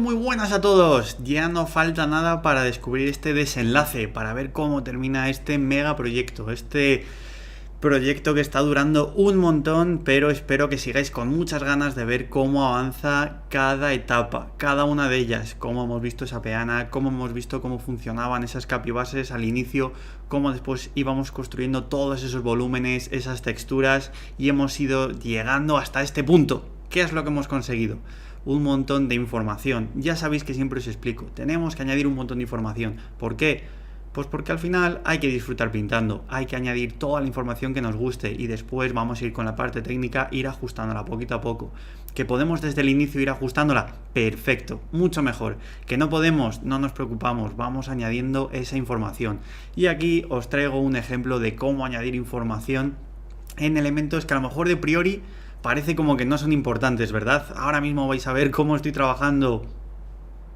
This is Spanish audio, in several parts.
muy buenas a todos. Ya no falta nada para descubrir este desenlace, para ver cómo termina este mega proyecto, este proyecto que está durando un montón, pero espero que sigáis con muchas ganas de ver cómo avanza cada etapa, cada una de ellas, cómo hemos visto esa peana, cómo hemos visto cómo funcionaban esas capibases al inicio, cómo después íbamos construyendo todos esos volúmenes, esas texturas y hemos ido llegando hasta este punto. ¿Qué es lo que hemos conseguido? Un montón de información. Ya sabéis que siempre os explico, tenemos que añadir un montón de información. ¿Por qué? Pues porque al final hay que disfrutar pintando, hay que añadir toda la información que nos guste y después vamos a ir con la parte técnica, ir ajustándola poquito a poco. ¿Que podemos desde el inicio ir ajustándola? Perfecto, mucho mejor. ¿Que no podemos? No nos preocupamos, vamos añadiendo esa información. Y aquí os traigo un ejemplo de cómo añadir información en elementos que a lo mejor de priori parece como que no son importantes, ¿verdad? Ahora mismo vais a ver cómo estoy trabajando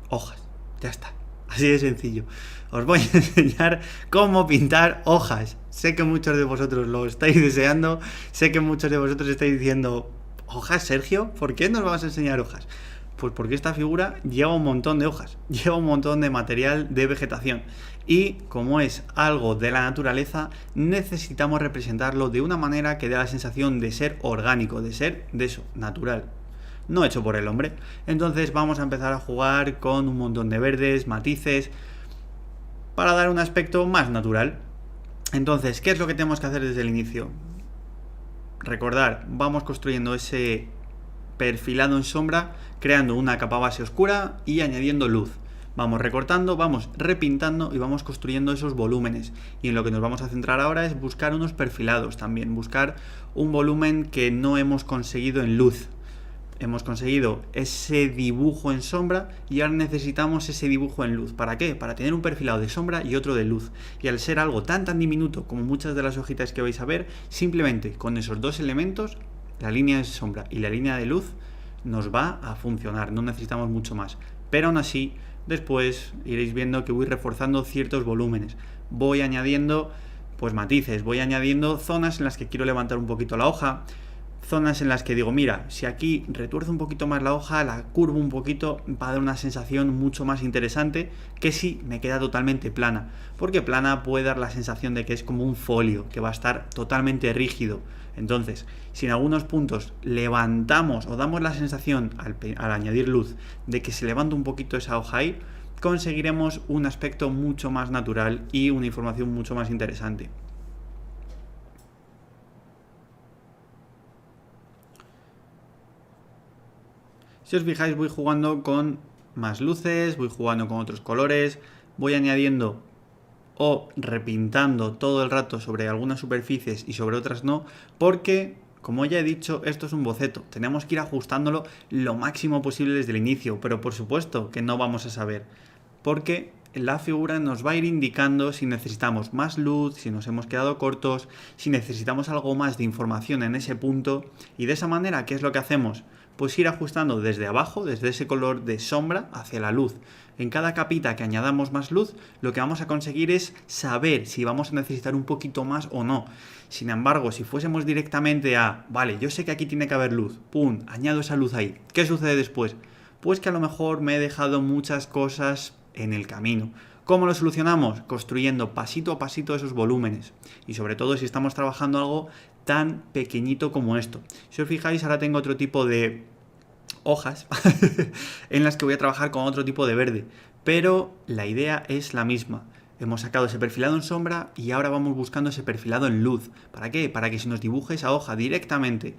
hojas, ya está. Así de sencillo. Os voy a enseñar cómo pintar hojas. Sé que muchos de vosotros lo estáis deseando. Sé que muchos de vosotros estáis diciendo, ¿hojas, Sergio? ¿Por qué nos vas a enseñar hojas? Pues porque esta figura lleva un montón de hojas, lleva un montón de material de vegetación. Y como es algo de la naturaleza, necesitamos representarlo de una manera que dé la sensación de ser orgánico, de ser de eso, natural. No hecho por el hombre. Entonces vamos a empezar a jugar con un montón de verdes, matices, para dar un aspecto más natural. Entonces, ¿qué es lo que tenemos que hacer desde el inicio? Recordar, vamos construyendo ese perfilado en sombra, creando una capa base oscura y añadiendo luz. Vamos recortando, vamos repintando y vamos construyendo esos volúmenes. Y en lo que nos vamos a centrar ahora es buscar unos perfilados también, buscar un volumen que no hemos conseguido en luz. Hemos conseguido ese dibujo en sombra y ahora necesitamos ese dibujo en luz. ¿Para qué? Para tener un perfilado de sombra y otro de luz. Y al ser algo tan diminuto como muchas de las hojitas que vais a ver, simplemente con esos dos elementos, la línea de sombra y la línea de luz, nos va a funcionar. No necesitamos mucho más. Pero aún así, después iréis viendo que voy reforzando ciertos volúmenes. Voy añadiendo pues matices, voy añadiendo zonas en las que quiero levantar un poquito la hoja. Zonas en las que digo, mira, si aquí retuerzo un poquito más la hoja, la curvo un poquito, va a dar una sensación mucho más interesante que si me queda totalmente plana. Porque plana puede dar la sensación de que es como un folio, que va a estar totalmente rígido. Entonces, si en algunos puntos levantamos o damos la sensación al añadir luz de que se levanta un poquito esa hoja ahí, conseguiremos un aspecto mucho más natural y una información mucho más interesante. Si os fijáis, voy jugando con más luces, voy jugando con otros colores, voy añadiendo o repintando todo el rato sobre algunas superficies y sobre otras no, porque, como ya he dicho, esto es un boceto. Tenemos que ir ajustándolo lo máximo posible desde el inicio, pero por supuesto que no vamos a saber, porque la figura nos va a ir indicando si necesitamos más luz, si nos hemos quedado cortos, si necesitamos algo más de información en ese punto, y de esa manera, ¿qué es lo que hacemos? Pues ir ajustando desde abajo, desde ese color de sombra hacia la luz. En cada capita que añadamos más luz, lo que vamos a conseguir es saber si vamos a necesitar un poquito más o no. Sin embargo, si fuésemos directamente a, vale, yo sé que aquí tiene que haber luz, pum, añado esa luz ahí. ¿Qué sucede después? Pues que a lo mejor me he dejado muchas cosas en el camino. ¿Cómo lo solucionamos? Construyendo pasito a pasito esos volúmenes. Y sobre todo si estamos trabajando algo tan pequeñito como esto. Si os fijáis, ahora tengo otro tipo de hojas en las que voy a trabajar con otro tipo de verde. Pero la idea es la misma. Hemos sacado ese perfilado en sombra y ahora vamos buscando ese perfilado en luz. ¿Para qué? Para que se nos dibuje esa hoja directamente.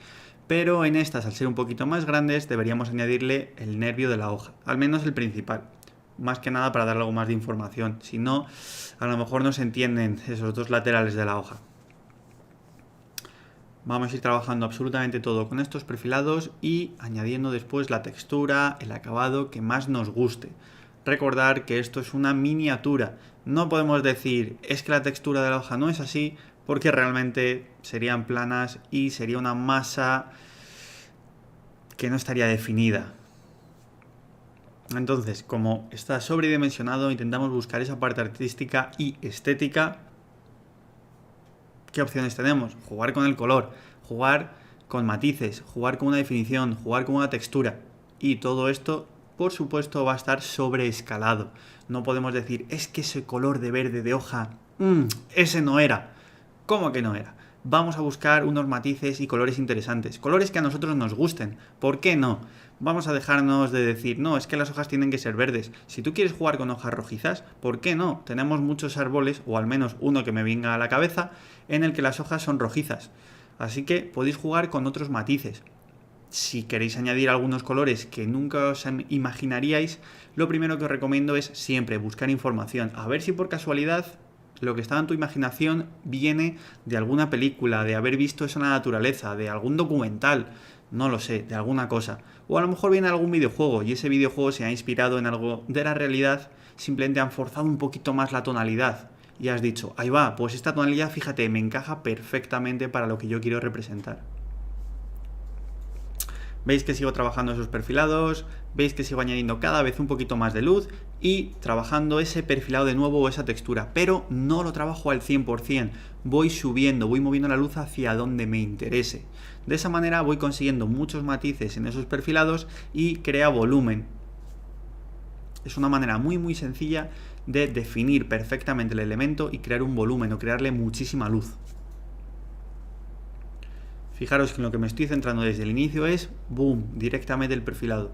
Pero en estas, al ser un poquito más grandes, deberíamos añadirle el nervio de la hoja. Al menos el principal. Más que nada para darle algo más de información. Si no, a lo mejor no se entienden esos dos laterales de la hoja. Vamos a ir trabajando absolutamente todo con estos perfilados y añadiendo después la textura, el acabado que más nos guste. Recordar que esto es una miniatura. No podemos decir, es que la textura de la hoja no es así, porque realmente serían planas y sería una masa que no estaría definida. Entonces, como está sobredimensionado, intentamos buscar esa parte artística y estética. ¿Qué opciones tenemos? Jugar con el color, jugar con matices, jugar con una definición, jugar con una textura. Y todo esto por supuesto va a estar sobreescalado. No podemos decir, es que ese color de verde de hoja, ese no era. ¿Cómo que no era? Vamos a buscar unos matices y colores interesantes, colores que a nosotros nos gusten. ¿Por qué no? Vamos a dejarnos de decir, no, es que las hojas tienen que ser verdes. Si tú quieres jugar con hojas rojizas, ¿por qué no? Tenemos muchos árboles, o al menos uno que me venga a la cabeza, en el que las hojas son rojizas. Así que podéis jugar con otros matices. Si queréis añadir algunos colores que nunca os imaginaríais, lo primero que os recomiendo es siempre buscar información. A ver si por casualidad lo que está en tu imaginación viene de alguna película, de haber visto eso en la naturaleza, de algún documental, no lo sé, de alguna cosa. O a lo mejor viene de algún videojuego y ese videojuego se ha inspirado en algo de la realidad, simplemente han forzado un poquito más la tonalidad. Y has dicho, ahí va, pues esta tonalidad, fíjate, me encaja perfectamente para lo que yo quiero representar. Veis que sigo trabajando esos perfilados, veis que sigo añadiendo cada vez un poquito más de luz y trabajando ese perfilado de nuevo o esa textura, pero no lo trabajo al 100%, voy subiendo, voy moviendo la luz hacia donde me interese. De esa manera voy consiguiendo muchos matices en esos perfilados y crea volumen. Es una manera muy sencilla de definir perfectamente el elemento y crear un volumen o crearle muchísima luz. Fijaros que en lo que me estoy centrando desde el inicio es, boom, directamente el perfilado.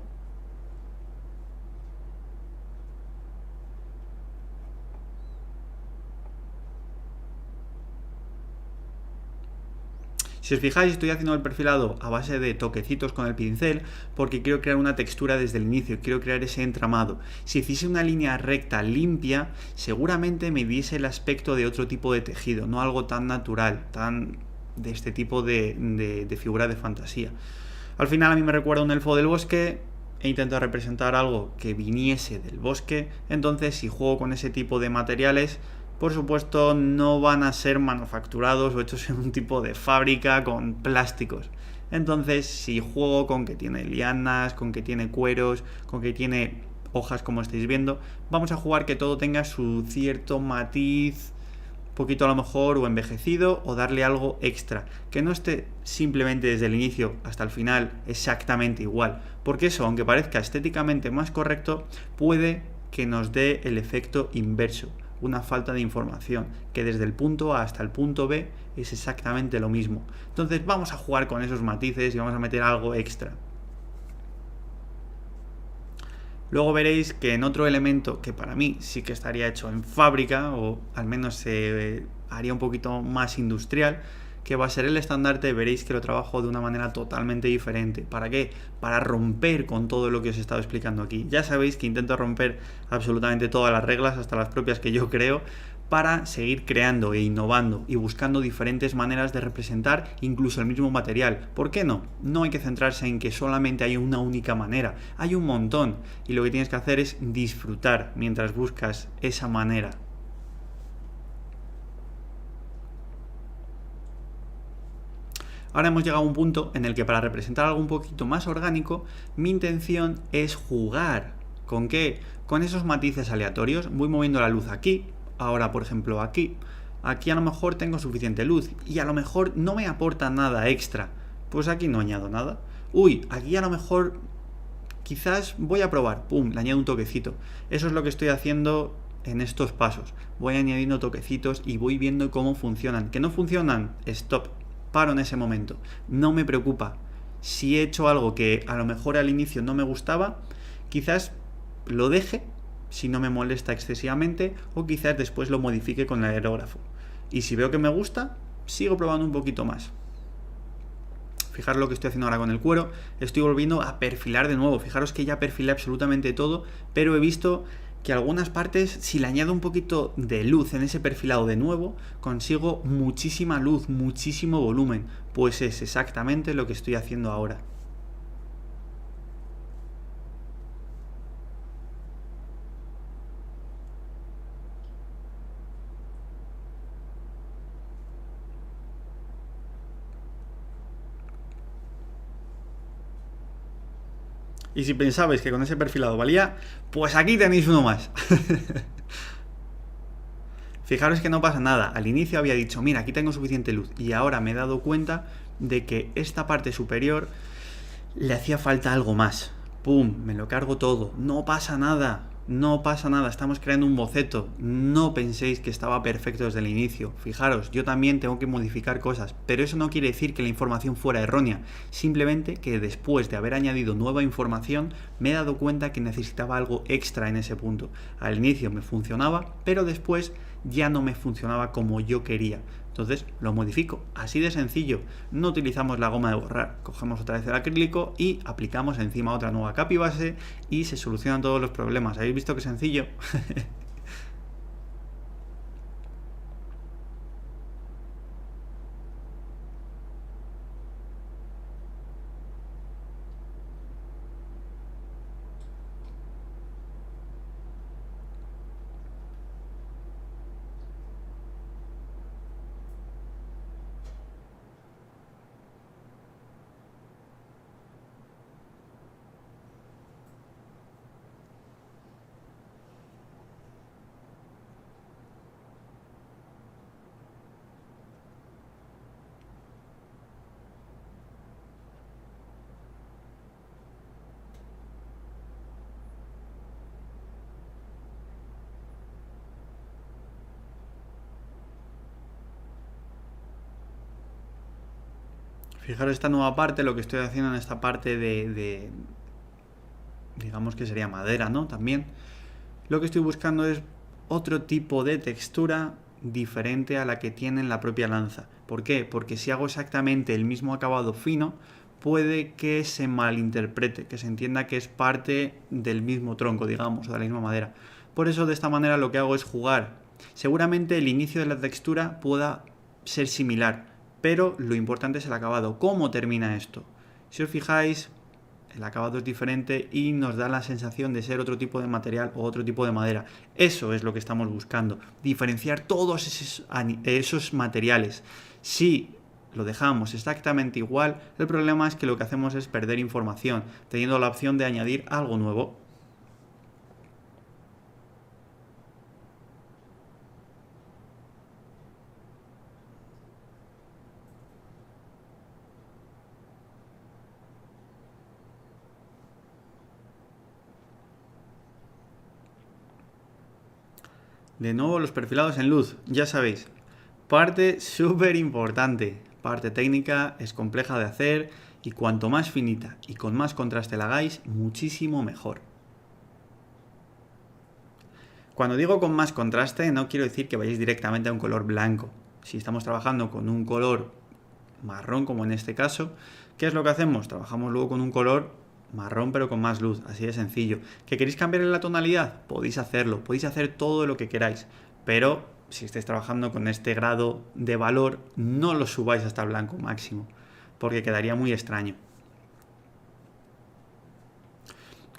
Si os fijáis, estoy haciendo el perfilado a base de toquecitos con el pincel porque quiero crear una textura desde el inicio, quiero crear ese entramado. Si hiciese una línea recta limpia, seguramente me diese el aspecto de otro tipo de tejido, no algo tan natural, tan de este tipo de figura de fantasía. Al final a mí me recuerda un elfo del bosque, he intentado representar algo que viniese del bosque, entonces si juego con ese tipo de materiales, por supuesto no van a ser manufacturados o hechos en un tipo de fábrica con plásticos. Entonces si juego con que tiene lianas, con que tiene cueros, con que tiene hojas como estáis viendo, vamos a jugar que todo tenga su cierto matiz, poquito a lo mejor o envejecido o darle algo extra, que no esté simplemente desde el inicio hasta el final exactamente igual, porque eso, aunque parezca estéticamente más correcto, puede que nos dé el efecto inverso, una falta de información, que desde el punto A hasta el punto B es exactamente lo mismo. Entonces vamos a jugar con esos matices y vamos a meter algo extra. Luego veréis que en otro elemento que para mí sí que estaría hecho en fábrica, o al menos se haría un poquito más industrial, que va a ser el estandarte, veréis que lo trabajo de una manera totalmente diferente. ¿Para qué? Para romper con todo lo que os he estado explicando aquí. Ya sabéis que intento romper absolutamente todas las reglas, hasta las propias que yo creo, para seguir creando e innovando y buscando diferentes maneras de representar incluso el mismo material. ¿Por qué no? No hay que centrarse en que solamente hay una única manera, hay un montón y lo que tienes que hacer es disfrutar mientras buscas esa manera. Ahora hemos llegado a un punto en el que para representar algo un poquito más orgánico, mi intención es jugar. ¿Con qué? Con esos matices aleatorios. Voy moviendo la luz aquí. Ahora, por ejemplo, aquí a lo mejor tengo suficiente luz y a lo mejor no me aporta nada extra. Pues aquí no añado nada. Uy, aquí a lo mejor quizás voy a probar. Pum, le añado un toquecito. Eso es lo que estoy haciendo en estos pasos. Voy añadiendo toquecitos y voy viendo cómo funcionan. ¿Que no funcionan? Stop. Paro en ese momento. No me preocupa. Si he hecho algo que a lo mejor al inicio no me gustaba, quizás lo deje si no me molesta excesivamente, o quizás después lo modifique con el aerógrafo. Y si veo que me gusta, sigo probando un poquito más. Fijaros lo que estoy haciendo ahora con el cuero. Estoy volviendo a perfilar de nuevo. Fijaros que ya perfilé absolutamente todo, pero he visto que algunas partes, si le añado un poquito de luz en ese perfilado de nuevo, consigo muchísima luz, muchísimo volumen. Pues es exactamente lo que estoy haciendo ahora. Y si pensabais que con ese perfilado valía, pues aquí tenéis uno más. Fijaros que no pasa nada. Al inicio había dicho, mira, aquí tengo suficiente luz. Y ahora me he dado cuenta de que esta parte superior le hacía falta algo más. ¡Pum! Me lo cargo todo. No pasa nada. No pasa nada, estamos creando un boceto. No penséis que estaba perfecto desde el inicio. Fijaros, yo también tengo que modificar cosas, pero eso no quiere decir que la información fuera errónea. Simplemente que después de haber añadido nueva información, me he dado cuenta que necesitaba algo extra en ese punto. Al inicio me funcionaba, pero después ya no me funcionaba como yo quería. Entonces lo modifico, así de sencillo. No utilizamos la goma de borrar, cogemos otra vez el acrílico y aplicamos encima otra nueva capa y base y se solucionan todos los problemas. ¿Habéis visto qué sencillo? Fijaros esta nueva parte, lo que estoy haciendo en esta parte digamos que sería madera, ¿no? También lo que estoy buscando es otro tipo de textura diferente a la que tiene en la propia lanza. ¿Por qué? Porque si hago exactamente el mismo acabado fino, puede que se malinterprete, que se entienda que es parte del mismo tronco, digamos, o de la misma madera. Por eso de esta manera lo que hago es jugar. Seguramente el inicio de la textura pueda ser similar, pero lo importante es el acabado. ¿Cómo termina esto? Si os fijáis, el acabado es diferente y nos da la sensación de ser otro tipo de material o otro tipo de madera. Eso es lo que estamos buscando, diferenciar todos esos materiales. Si lo dejamos exactamente igual, el problema es que lo que hacemos es perder información, teniendo la opción de añadir algo nuevo. De nuevo los perfilados en luz, ya sabéis, parte súper importante, parte técnica, es compleja de hacer y cuanto más finita y con más contraste la hagáis, muchísimo mejor. Cuando digo con más contraste no quiero decir que vayáis directamente a un color blanco. Si estamos trabajando con un color marrón como en este caso, ¿qué es lo que hacemos? Trabajamos luego con un color marrón pero con más luz, así de sencillo. ¿Que queréis cambiar la tonalidad? Podéis hacerlo, podéis hacer todo lo que queráis, pero si estáis trabajando con este grado de valor, no lo subáis hasta el blanco máximo, porque quedaría muy extraño.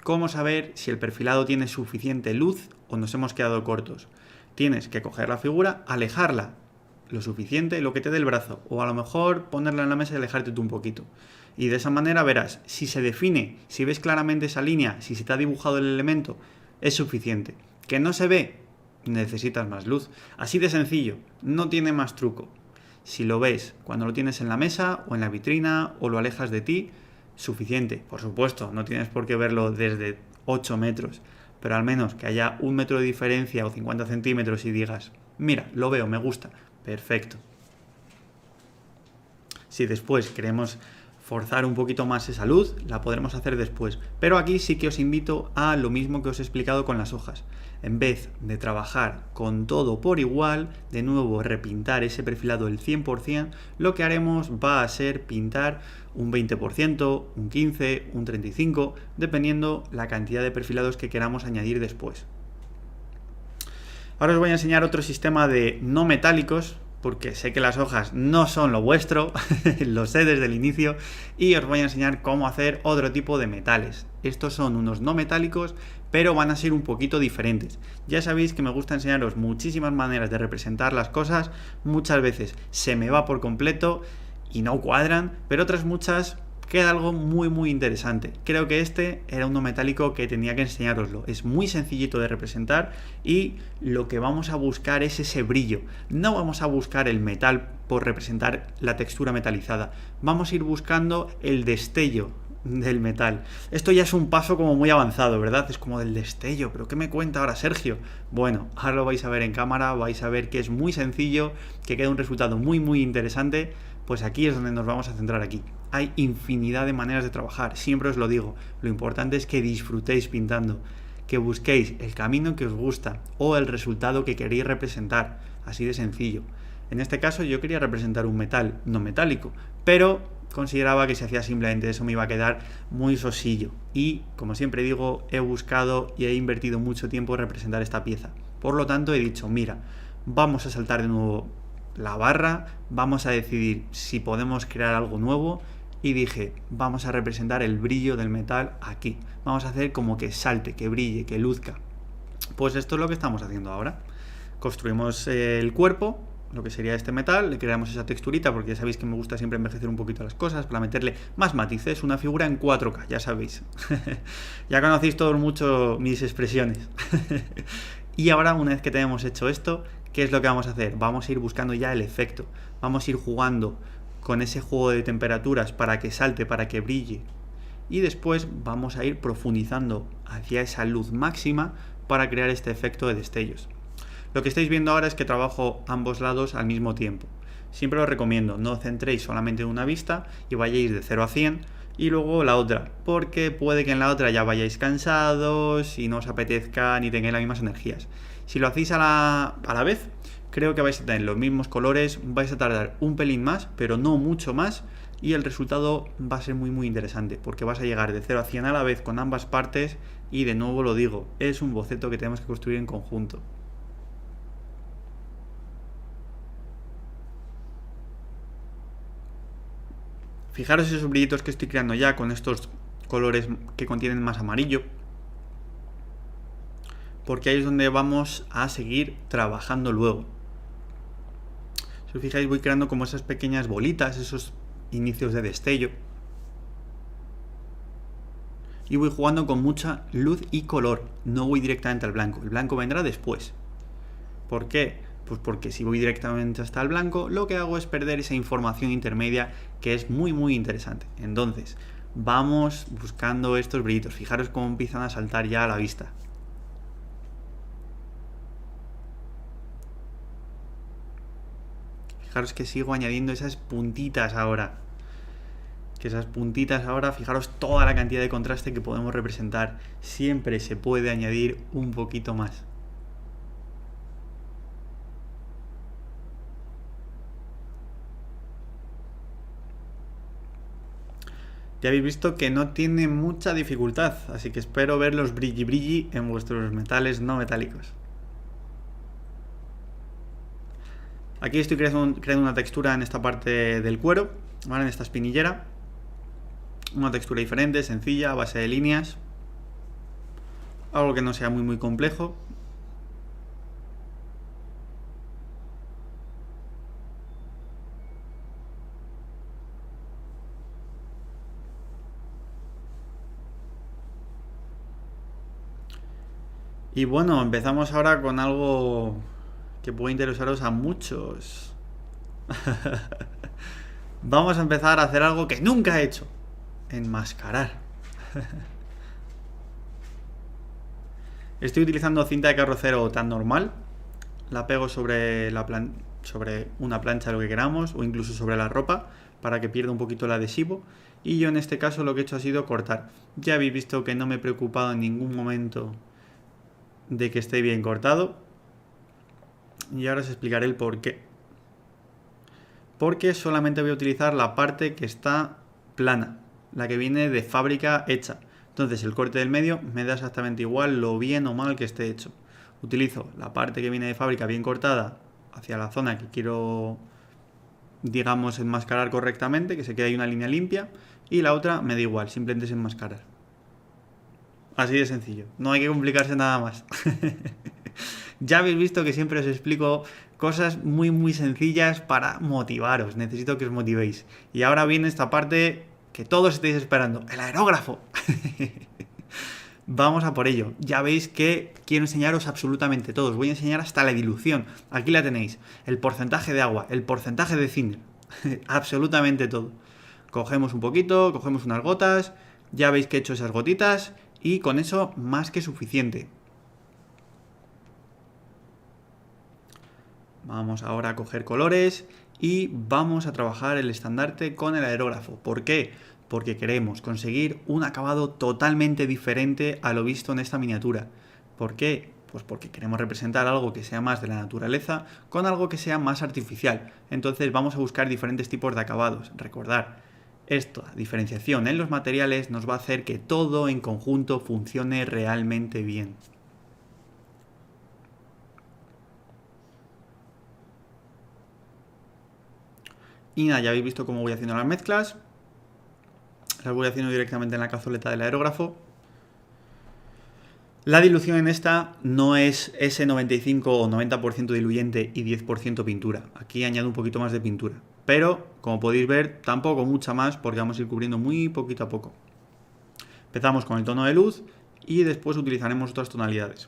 ¿Cómo saber si el perfilado tiene suficiente luz o nos hemos quedado cortos? Tienes que coger la figura, alejarla lo suficiente, lo que te dé el brazo, o a lo mejor ponerla en la mesa y alejarte tú un poquito. Y de esa manera verás, si se define, si ves claramente esa línea, si se te ha dibujado el elemento, es suficiente. ¿Que no se ve? Necesitas más luz. Así de sencillo, no tiene más truco. Si lo ves cuando lo tienes en la mesa o en la vitrina o lo alejas de ti, suficiente. Por supuesto, no tienes por qué verlo desde 8 metros, pero al menos que haya 1 metro de diferencia o 50 centímetros y digas, mira, lo veo, me gusta, perfecto. Si después queremos forzar un poquito más esa luz, la podremos hacer después. Pero aquí sí que os invito a lo mismo que os he explicado con las hojas. En vez de trabajar con todo por igual, de nuevo repintar ese perfilado el 100%, lo que haremos va a ser pintar un 20%, un 15%, un 35%, dependiendo la cantidad de perfilados que queramos añadir después. Ahora os voy a enseñar otro sistema de no metálicos, porque sé que las hojas no son lo vuestro, lo sé desde el inicio, y os voy a enseñar cómo hacer otro tipo de metales. Estos son unos no metálicos, pero van a ser un poquito diferentes. Ya sabéis que me gusta enseñaros muchísimas maneras de representar las cosas, muchas veces se me va por completo y no cuadran, pero otras muchas queda algo muy interesante. Creo que este era un no metálico que tenía que enseñároslo. Es muy sencillito de representar y lo que vamos a buscar es ese brillo. No vamos a buscar el metal por representar la textura metalizada. Vamos a ir buscando el destello del metal. Esto ya es un paso como muy avanzado, ¿verdad? Es como del destello, pero ¿qué me cuenta ahora Sergio? Bueno, ahora lo vais a ver en cámara, vais a ver que es muy sencillo, que queda un resultado muy muy interesante. Pues aquí es donde nos vamos a centrar aquí. Hay infinidad de maneras de trabajar, siempre os lo digo. Lo importante es que disfrutéis pintando, que busquéis el camino que os gusta o el resultado que queréis representar, así de sencillo. En este caso yo quería representar un metal no metálico, pero consideraba que si hacía simplemente eso me iba a quedar muy sosillo. Y, como siempre digo, he buscado y he invertido mucho tiempo en representar esta pieza. Por lo tanto, he dicho, mira, vamos a saltar de nuevo la barra, vamos a decidir si podemos crear algo nuevo. Y dije, vamos a representar el brillo del metal aquí. Vamos a hacer como que salte, que brille, que luzca. Pues esto es lo que estamos haciendo ahora. Construimos el cuerpo, lo que sería este metal, le creamos esa texturita, porque ya sabéis que me gusta siempre envejecer un poquito las cosas para meterle más matices, una figura en 4K, ya sabéis. Ya conocéis todos mucho mis expresiones. Y ahora, una vez que tenemos hecho esto, ¿qué es lo que vamos a hacer? Vamos a ir buscando ya el efecto, vamos a ir jugando con ese juego de temperaturas para que salte, para que brille. Y después vamos a ir profundizando hacia esa luz máxima para crear este efecto de destellos. Lo que estáis viendo ahora es que trabajo ambos lados al mismo tiempo. Siempre os recomiendo, no centréis solamente en una vista y vayáis de 0 a 100 y luego la otra, porque puede que en la otra ya vayáis cansados y no os apetezca ni tengáis las mismas energías. Si lo hacéis a la vez, creo que vais a tener los mismos colores, vais a tardar un pelín más, pero no mucho más, y el resultado va a ser muy muy interesante, porque vas a llegar de 0 a 100 a la vez con ambas partes y de nuevo lo digo, es un boceto que tenemos que construir en conjunto. Fijaros esos brillitos que estoy creando ya con estos colores que contienen más amarillo, porque ahí es donde vamos a seguir trabajando luego. Si os fijáis, voy creando como esas pequeñas bolitas, esos inicios de destello, y voy jugando con mucha luz y color, no voy directamente al blanco, el blanco vendrá después. ¿Por qué? Pues porque si voy directamente hasta el blanco, lo que hago es perder esa información intermedia que es muy muy interesante. Entonces, vamos buscando estos brillitos. Fijaros cómo empiezan a saltar ya a la vista. Fijaros que sigo añadiendo esas puntitas ahora. Que esas puntitas ahora, fijaros toda la cantidad de contraste que podemos representar. Siempre se puede añadir un poquito más. Ya habéis visto que no tiene mucha dificultad, así que espero ver los brilli brilli en vuestros metales no metálicos. Aquí estoy creando una textura en esta parte del cuero, ¿vale? En esta espinillera. Una textura diferente, sencilla, a base de líneas. Algo que no sea muy muy complejo. Y bueno, empezamos ahora con algo que puede interesaros a muchos. Vamos a empezar a hacer algo que nunca he hecho. Enmascarar. Estoy utilizando cinta de carrocero tan normal. La pego sobre una plancha, lo que queramos, o incluso sobre la ropa, para que pierda un poquito el adhesivo. Y yo en este caso lo que he hecho ha sido cortar. Ya habéis visto que no me he preocupado en ningún momento de que esté bien cortado. Y ahora os explicaré el por qué. Porque solamente voy a utilizar la parte que está plana, la que viene de fábrica hecha. Entonces el corte del medio me da exactamente igual lo bien o mal que esté hecho. Utilizo la parte que viene de fábrica bien cortada hacia la zona que quiero, digamos, enmascarar correctamente, que se quede ahí una línea limpia, y la otra me da igual, simplemente es enmascarar. Así de sencillo, no hay que complicarse nada más. Ya habéis visto que siempre os explico cosas muy muy sencillas para motivaros, necesito que os motivéis. Y ahora viene esta parte que todos estáis esperando, el aerógrafo. Vamos a por ello. Ya veis que quiero enseñaros absolutamente todo, os voy a enseñar hasta la dilución. Aquí la tenéis, el porcentaje de agua, el porcentaje de thinner, absolutamente todo. Cogemos un poquito, cogemos unas gotas, Ya veis que he hecho esas gotitas y con eso más que suficiente. Vamos ahora a coger colores y vamos a trabajar el estandarte con el aerógrafo. ¿Por qué? Porque queremos conseguir un acabado totalmente diferente a lo visto en esta miniatura. ¿Por qué? Pues porque queremos representar algo que sea más de la naturaleza con algo que sea más artificial. Entonces vamos a buscar diferentes tipos de acabados. Recordad, esta diferenciación en los materiales nos va a hacer que todo en conjunto funcione realmente bien. Y nada, ya habéis visto cómo voy haciendo las mezclas. Las voy haciendo directamente en la cazoleta del aerógrafo. La dilución en esta no es ese 95 o 90% diluyente y 10% pintura. Aquí añado un poquito más de pintura. Pero, como podéis ver, tampoco mucha más porque vamos a ir cubriendo muy poquito a poco. Empezamos con el tono de luz y después utilizaremos otras tonalidades.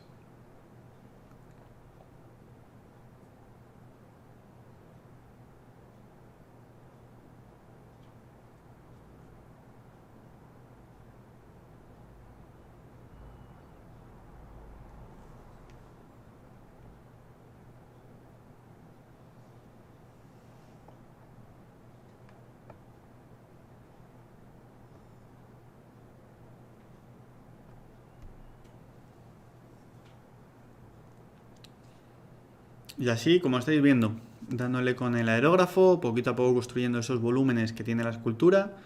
Y así, como estáis viendo, dándole con el aerógrafo, poquito a poco construyendo esos volúmenes que tiene la escultura,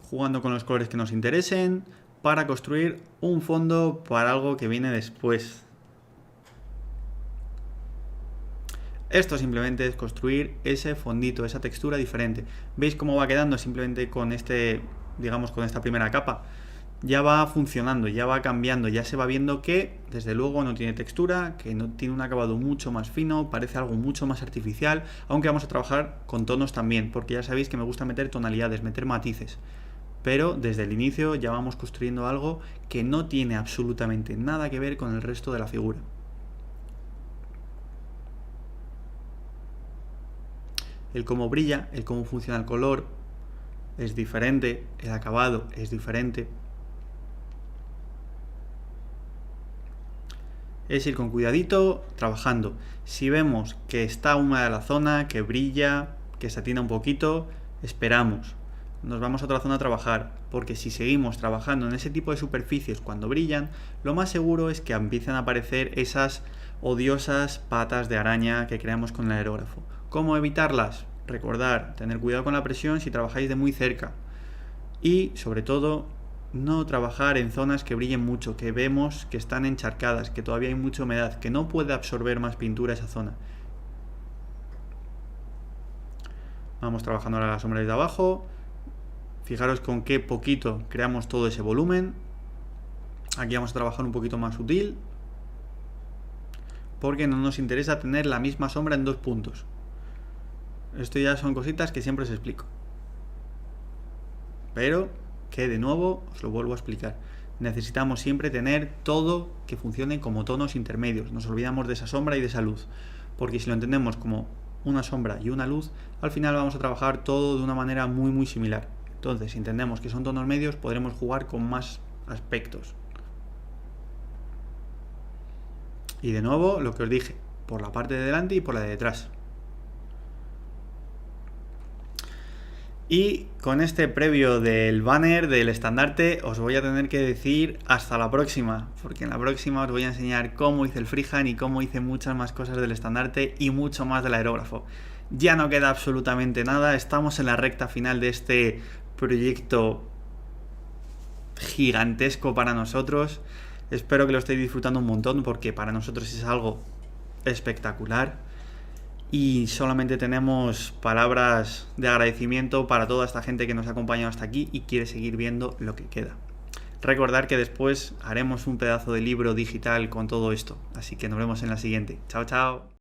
jugando con los colores que nos interesen, para construir un fondo para algo que viene después. Esto simplemente es construir ese fondito, esa textura diferente. ¿Veis cómo va quedando simplemente con digamos, con esta primera capa? Ya va funcionando, ya va cambiando, ya se va viendo que desde luego no tiene textura, que no tiene un acabado mucho más fino, parece algo mucho más artificial, aunque vamos a trabajar con tonos también, porque ya sabéis que me gusta meter tonalidades, meter matices. Pero desde el inicio ya vamos construyendo algo que no tiene absolutamente nada que ver con el resto de la figura. El cómo brilla, el cómo funciona el color es diferente, el acabado es diferente. Es ir con cuidadito, trabajando. Si vemos que está húmeda la zona, que brilla, que se atina un poquito, esperamos. Nos vamos a otra zona a trabajar, porque si seguimos trabajando en ese tipo de superficies cuando brillan, lo más seguro es que empiecen a aparecer esas odiosas patas de araña que creamos con el aerógrafo. ¿Cómo evitarlas? Recordar, tener cuidado con la presión si trabajáis de muy cerca. Y, sobre todo, no trabajar en zonas que brillen mucho, que vemos que están encharcadas, que todavía hay mucha humedad, que no puede absorber más pintura esa zona. Vamos trabajando ahora las sombras de abajo. Fijaros con qué poquito creamos todo ese volumen. Aquí vamos a trabajar un poquito más sutil, porque no nos interesa tener la misma sombra en dos puntos. Esto ya son cositas que siempre os explico. Pero que de nuevo os lo vuelvo a explicar. Necesitamos siempre tener todo que funcione como tonos intermedios. Nos olvidamos de esa sombra y de esa luz. Porque si lo entendemos como una sombra y una luz, al final vamos a trabajar todo de una manera muy similar. Entonces, si entendemos que son tonos medios, podremos jugar con más aspectos. Y de nuevo, lo que os dije, por la parte de delante y por la de detrás. Y con este previo del banner, del estandarte, os voy a tener que decir hasta la próxima, porque en la próxima os voy a enseñar cómo hice el freehand y cómo hice muchas más cosas del estandarte y mucho más del aerógrafo. Ya no queda absolutamente nada, estamos en la recta final de este proyecto gigantesco para nosotros. Espero que lo estéis disfrutando un montón porque para nosotros es algo espectacular. Y solamente tenemos palabras de agradecimiento para toda esta gente que nos ha acompañado hasta aquí y quiere seguir viendo lo que queda. Recordad que después haremos un pedazo de libro digital con todo esto. Así que nos vemos en la siguiente. Chao, chao.